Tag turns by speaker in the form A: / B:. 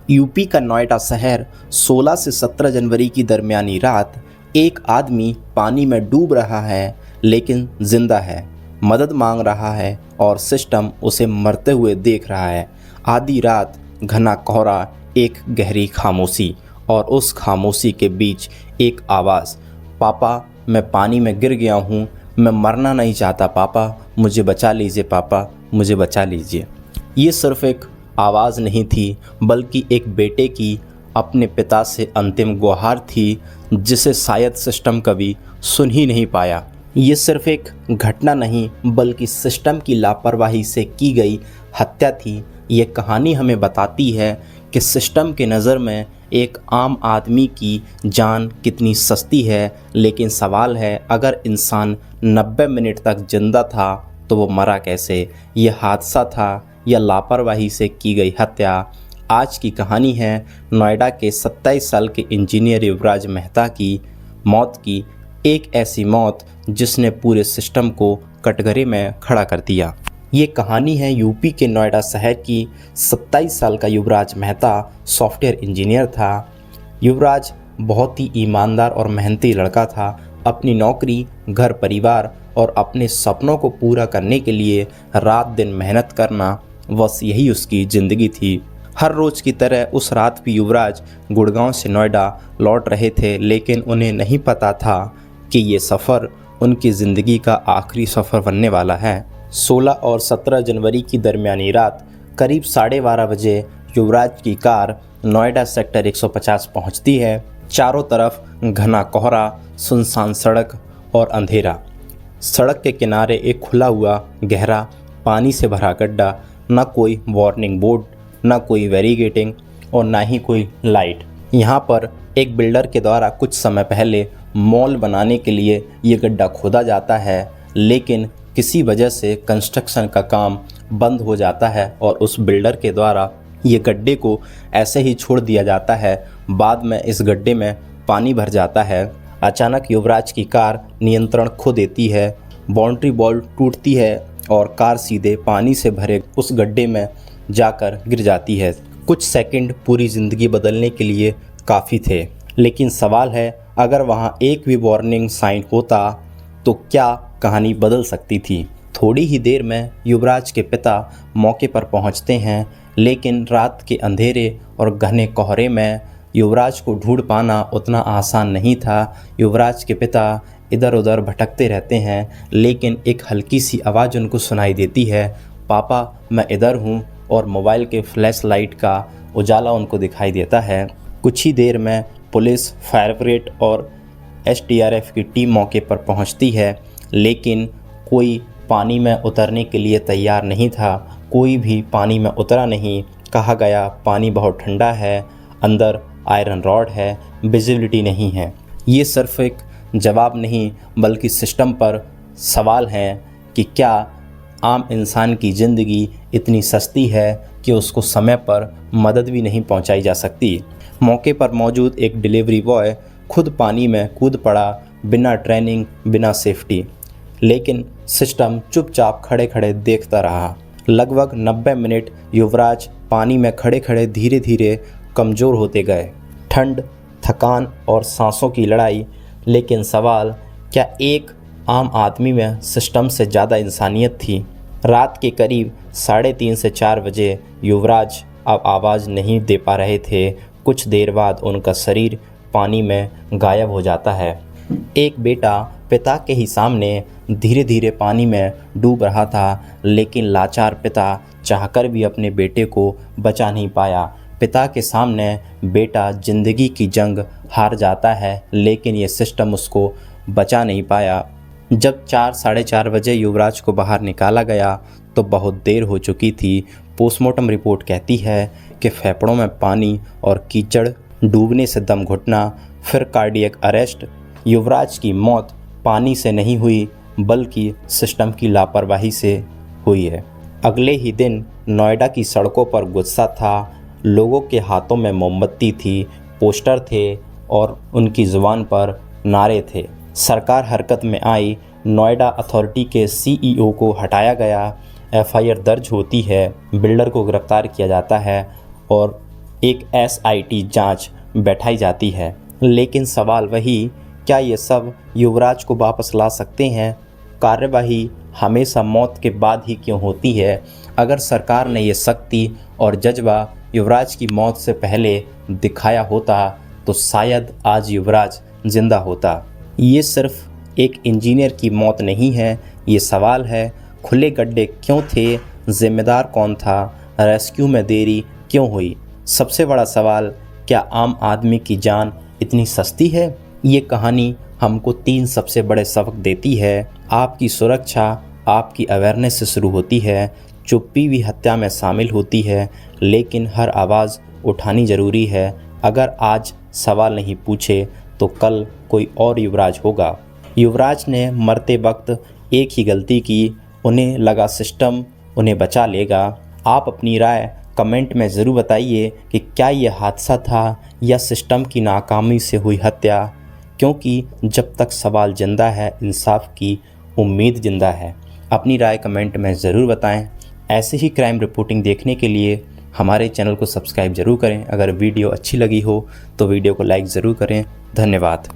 A: UP का नोएडा शहर 16 से 17 जनवरी की दरमियानी रात एक आदमी पानी में डूब रहा है लेकिन जिंदा है, मदद मांग रहा है और सिस्टम उसे मरते हुए देख रहा है। आधी रात, घना कोहरा, एक गहरी खामोशी और उस खामोशी के बीच एक आवाज़, पापा मैं पानी में गिर गया हूँ, मैं मरना नहीं चाहता पापा, मुझे बचा लीजिए पापा, मुझे बचा लीजिए। ये सिर्फ एक आवाज़ नहीं थी बल्कि एक बेटे की अपने पिता से अंतिम गुहार थी जिसे शायद सिस्टम कभी सुन ही नहीं पाया। ये सिर्फ एक घटना नहीं बल्कि सिस्टम की लापरवाही से की गई हत्या थी। ये कहानी हमें बताती है कि सिस्टम के नज़र में एक आम आदमी की जान कितनी सस्ती है, लेकिन सवाल है अगर इंसान 90 मिनट तक जिंदा था तो वो मरा कैसे? यह हादसा था या लापरवाही से की गई हत्या? आज की कहानी है नोएडा के 27 साल के इंजीनियर युवराज मेहता की मौत की, एक ऐसी मौत जिसने पूरे सिस्टम को कटघरे में खड़ा कर दिया। ये कहानी है यूपी के नोएडा शहर की। 27 साल का युवराज मेहता सॉफ्टवेयर इंजीनियर था। युवराज बहुत ही ईमानदार और मेहनती लड़का था। अपनी नौकरी, घर परिवार और अपने सपनों को पूरा करने के लिए रात दिन मेहनत करना, बस यही उसकी ज़िंदगी थी। हर रोज़ की तरह उस रात भी युवराज गुड़गांव से नोएडा लौट रहे थे, लेकिन उन्हें नहीं पता था कि ये सफ़र उनकी ज़िंदगी का आखिरी सफ़र बनने वाला है। 16 और 17 जनवरी की दरमियानी रात करीब 12:30 बजे युवराज की कार नोएडा सेक्टर 150 पहुंचती है। चारों तरफ घना कोहरा, सुनसान सड़क और अंधेरा। सड़क के किनारे एक खुला हुआ गहरा पानी से भरा गड्ढा, न कोई वार्निंग बोर्ड, न कोई बैरिकेडिंग और ना ही कोई लाइट। यहाँ पर एक बिल्डर के द्वारा कुछ समय पहले मॉल बनाने के लिए ये गड्ढा खोदा जाता है, लेकिन किसी वजह से कंस्ट्रक्शन का काम बंद हो जाता है और उस बिल्डर के द्वारा ये गड्ढे को ऐसे ही छोड़ दिया जाता है। बाद में इस गड्ढे में पानी भर जाता है। अचानक युवराज की कार नियंत्रण खो देती है, बाउंड्री वॉल टूटती है और कार सीधे पानी से भरे उस गड्ढे में जाकर गिर जाती है। कुछ सेकंड पूरी ज़िंदगी बदलने के लिए काफ़ी थे, लेकिन सवाल है अगर वहाँ एक भी वार्निंग साइन होता तो क्या कहानी बदल सकती थी। थोड़ी ही देर में युवराज के पिता मौके पर पहुँचते हैं, लेकिन रात के अंधेरे और घने कोहरे में युवराज को ढूंढ पाना उतना आसान नहीं था। युवराज के पिता इधर उधर भटकते रहते हैं, लेकिन एक हल्की सी आवाज़ उनको सुनाई देती है, पापा मैं इधर हूँ, और मोबाइल के फ्लैश लाइट का उजाला उनको दिखाई देता है। कुछ ही देर में पुलिस, फायर ब्रिगेड और एसडीआरएफ की टीम मौके पर पहुंचती है, लेकिन कोई पानी में उतरने के लिए तैयार नहीं था। कोई भी पानी में उतरा नहीं। कहा गया पानी बहुत ठंडा है, अंदर आयरन रॉड है, विजिबिलिटी नहीं है। ये सिर्फ एक जवाब नहीं बल्कि सिस्टम पर सवाल है कि क्या आम इंसान की ज़िंदगी इतनी सस्ती है कि उसको समय पर मदद भी नहीं पहुंचाई जा सकती। मौके पर मौजूद एक डिलीवरी बॉय खुद पानी में कूद पड़ा, बिना ट्रेनिंग, बिना सेफ्टी, लेकिन सिस्टम चुपचाप खड़े खड़े देखता रहा। लगभग 90 मिनट युवराज पानी में खड़े खड़े धीरे धीरे कमज़ोर होते गए। ठंड, थकान और सांसों की लड़ाई, लेकिन सवाल, क्या एक आम आदमी में सिस्टम से ज़्यादा इंसानियत थी? रात के करीब 3:30 से 4 बजे युवराज अब आवाज़ नहीं दे पा रहे थे। कुछ देर बाद उनका शरीर पानी में गायब हो जाता है। एक बेटा पिता के ही सामने धीरे धीरे पानी में डूब रहा था, लेकिन लाचार पिता चाहकर भी अपने बेटे को बचा नहीं पाया। पिता के सामने बेटा ज़िंदगी की जंग हार जाता है, लेकिन ये सिस्टम उसको बचा नहीं पाया। जब 4-4:30 बजे युवराज को बाहर निकाला गया तो बहुत देर हो चुकी थी। पोस्टमार्टम रिपोर्ट कहती है कि फेफड़ों में पानी और कीचड़, डूबने से दम घुटना, फिर कार्डियक अरेस्ट। युवराज की मौत पानी से नहीं हुई बल्कि सिस्टम की लापरवाही से हुई है। अगले ही दिन नोएडा की सड़कों पर गुस्सा था। लोगों के हाथों में मोमबत्ती थी, पोस्टर थे और उनकी ज़ुबान पर नारे थे। सरकार हरकत में आई। नोएडा अथॉरिटी के सीईओ को हटाया गया। एफआईआर दर्ज होती है, बिल्डर को गिरफ्तार किया जाता है और एक SIT जांच बैठाई जाती है। लेकिन सवाल वही, क्या ये सब युवराज को वापस ला सकते हैं? कार्यवाही हमेशा मौत के बाद ही क्यों होती है? अगर सरकार ने ये शक्ति और जज्बा युवराज की मौत से पहले दिखाया होता तो शायद आज युवराज जिंदा होता। ये सिर्फ एक इंजीनियर की मौत नहीं है, ये सवाल है खुले गड्ढे क्यों थे, जिम्मेदार कौन था, रेस्क्यू में देरी क्यों हुई। सबसे बड़ा सवाल, क्या आम आदमी की जान इतनी सस्ती है? ये कहानी हमको 3 सबसे बड़े सबक देती है। आपकी सुरक्षा आपकी अवेयरनेस से शुरू होती है। चुप्पी भी हत्या में शामिल होती है, लेकिन हर आवाज़ उठानी ज़रूरी है। अगर आज सवाल नहीं पूछे तो कल कोई और युवराज होगा। युवराज ने मरते वक्त एक ही गलती की, उन्हें लगा सिस्टम उन्हें बचा लेगा। आप अपनी राय कमेंट में ज़रूर बताइए कि क्या ये हादसा था या सिस्टम की नाकामी से हुई हत्या, क्योंकि जब तक सवाल जिंदा है, इंसाफ की उम्मीद जिंदा है। अपनी राय कमेंट में ज़रूर बताएं। ऐसे ही क्राइम रिपोर्टिंग देखने के लिए हमारे चैनल को सब्सक्राइब ज़रूर करें। अगर वीडियो अच्छी लगी हो तो वीडियो को लाइक ज़रूर करें। धन्यवाद।